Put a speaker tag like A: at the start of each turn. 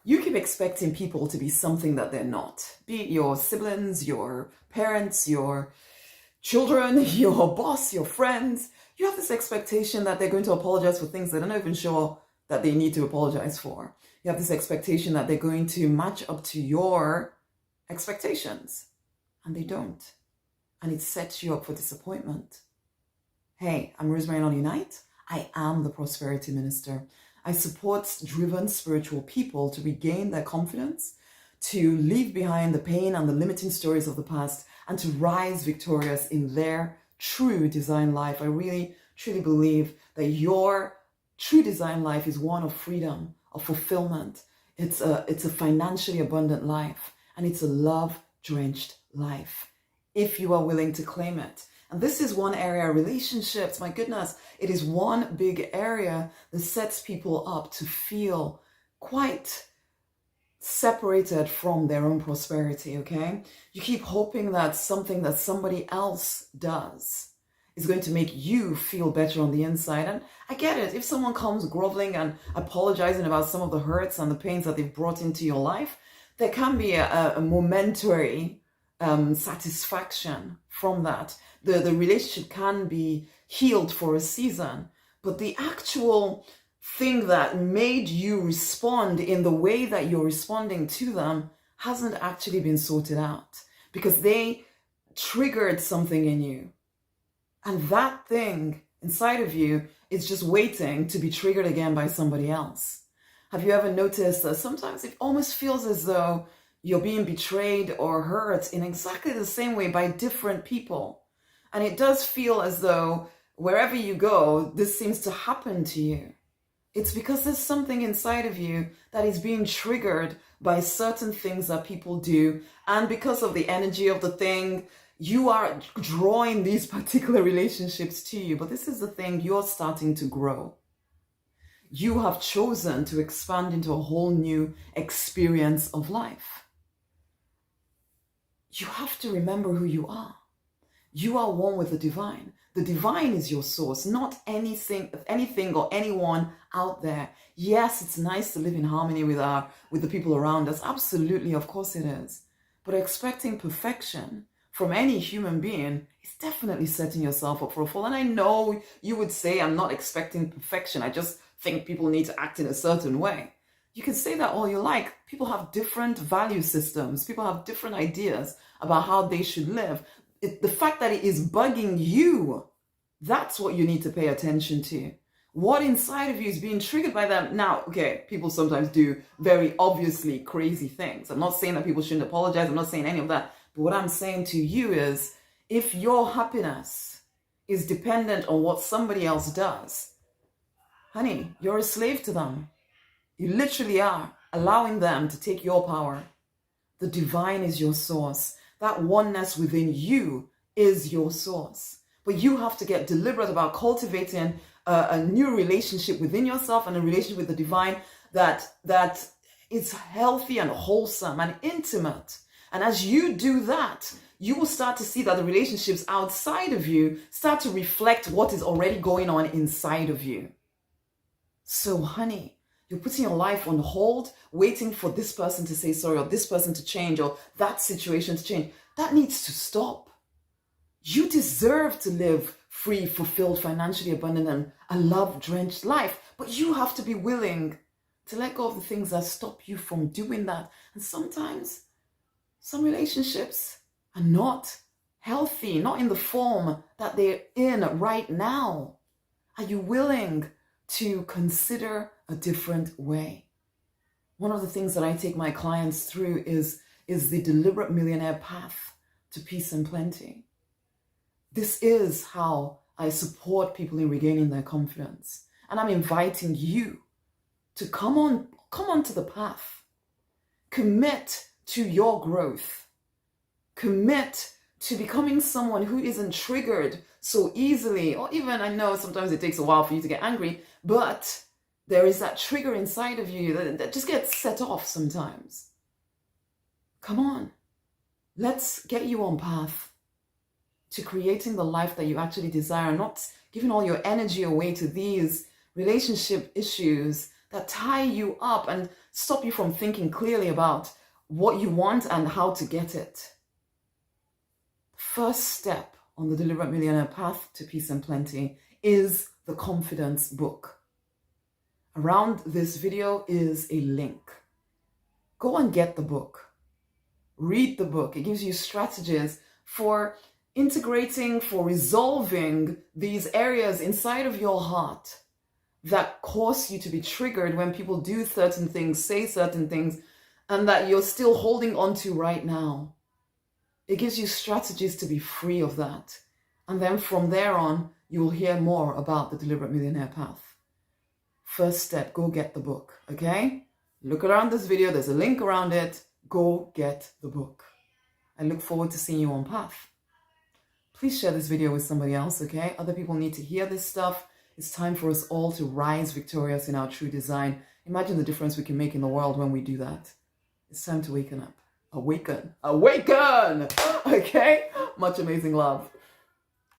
A: You keep expecting people to be something that they're not, be it your siblings, your parents, your children, your boss, your friends. You have this expectation that they're going to apologize for things they're not even sure that they need to apologize for. You have this expectation that they're going to match up to your expectations, and they don't. And it sets you up for disappointment. Hey, I'm Rosemary on Unite. I am the Prosperity Minister. I support driven spiritual people to regain their confidence, to leave behind the pain and the limiting stories of the past, and to rise victorious in their true design life. I really, truly believe that your true design life is one of freedom, of fulfillment. It's a financially abundant life, and it's a love-drenched life, if you are willing to claim it. And this is one area, relationships, my goodness, it is one big area that sets people up to feel quite separated from their own prosperity, okay? You keep hoping that something that somebody else does is going to make you feel better on the inside. And I get it. If someone comes groveling and apologizing about some of the hurts and the pains that they've brought into your life, there can be a momentary satisfaction from that. The relationship can be healed for a season, but the actual thing that made you respond in the way that you're responding to them hasn't actually been sorted out, because they triggered something in you. And that thing inside of you is just waiting to be triggered again by somebody else. Have you ever noticed that sometimes it almost feels as though you're being betrayed or hurt in exactly the same way by different people? And it does feel as though wherever you go, this seems to happen to you. It's because there's something inside of you that is being triggered by certain things that people do. And because of the energy of the thing, you are drawing these particular relationships to you. But this is the thing, you're starting to grow. You have chosen to expand into a whole new experience of life. You have to remember who you are. You are one with the divine. The divine is your source, not anything or anyone out there. Yes, it's nice to live in harmony with the people around us. Absolutely, of course it is. But expecting perfection from any human being is definitely setting yourself up for a fall. And I know you would say, I'm not expecting perfection. I just think people need to act in a certain way. You can say that all you like. People have different value systems. People have different ideas about how they should live. The fact that it is bugging you, that's what you need to pay attention to. What inside of you is being triggered by them? Now, okay, people sometimes do very obviously crazy things. I'm not saying that people shouldn't apologize. I'm not saying any of that. But what I'm saying to you is, if your happiness is dependent on what somebody else does, honey, you're a slave to them. You literally are allowing them to take your power. The divine is your source. That oneness within you is your source. But you have to get deliberate about cultivating a new relationship within yourself and a relationship with the divine that is healthy and wholesome and intimate. And as you do that, you will start to see that the relationships outside of you start to reflect what is already going on inside of you. So, honey, you're putting your life on hold, waiting for this person to say sorry, or this person to change, or that situation to change. That needs to stop. You deserve to live free, fulfilled, financially abundant, and a love-drenched life. But you have to be willing to let go of the things that stop you from doing that. And sometimes some relationships are not healthy, not in the form that they're in right now. Are you willing to consider a different way? One of the things that I take my clients through is the deliberate millionaire path to peace and plenty. This is how I support people in regaining their confidence. And I'm inviting you to come on to the path. Commit to your growth. Commit to becoming someone who isn't triggered so easily, or even, I know sometimes it takes a while for you to get angry, but there is that trigger inside of you that just gets set off sometimes. Come on, let's get you on path to creating the life that you actually desire, not giving all your energy away to these relationship issues that tie you up and stop you from thinking clearly about what you want and how to get it. First step on the Deliberate Millionaire path to peace and plenty is the confidence book. Around this video is a link. Go and get the book. Read the book. It gives you strategies for integrating, for resolving these areas inside of your heart that cause you to be triggered when people do certain things, say certain things, and that you're still holding on to right now. It gives you strategies to be free of that. And then from there on, you will hear more about the Deliberate Millionaire path. First step, go get the book, okay? Look around this video, there's a link around it. Go get the book. I look forward to seeing you on path. Please share this video with somebody else, okay? Other people need to hear this stuff. It's time for us all to rise victorious in our true design. Imagine the difference we can make in the world when we do that. It's time to waken up. Awaken. Awaken! Okay? Much amazing love.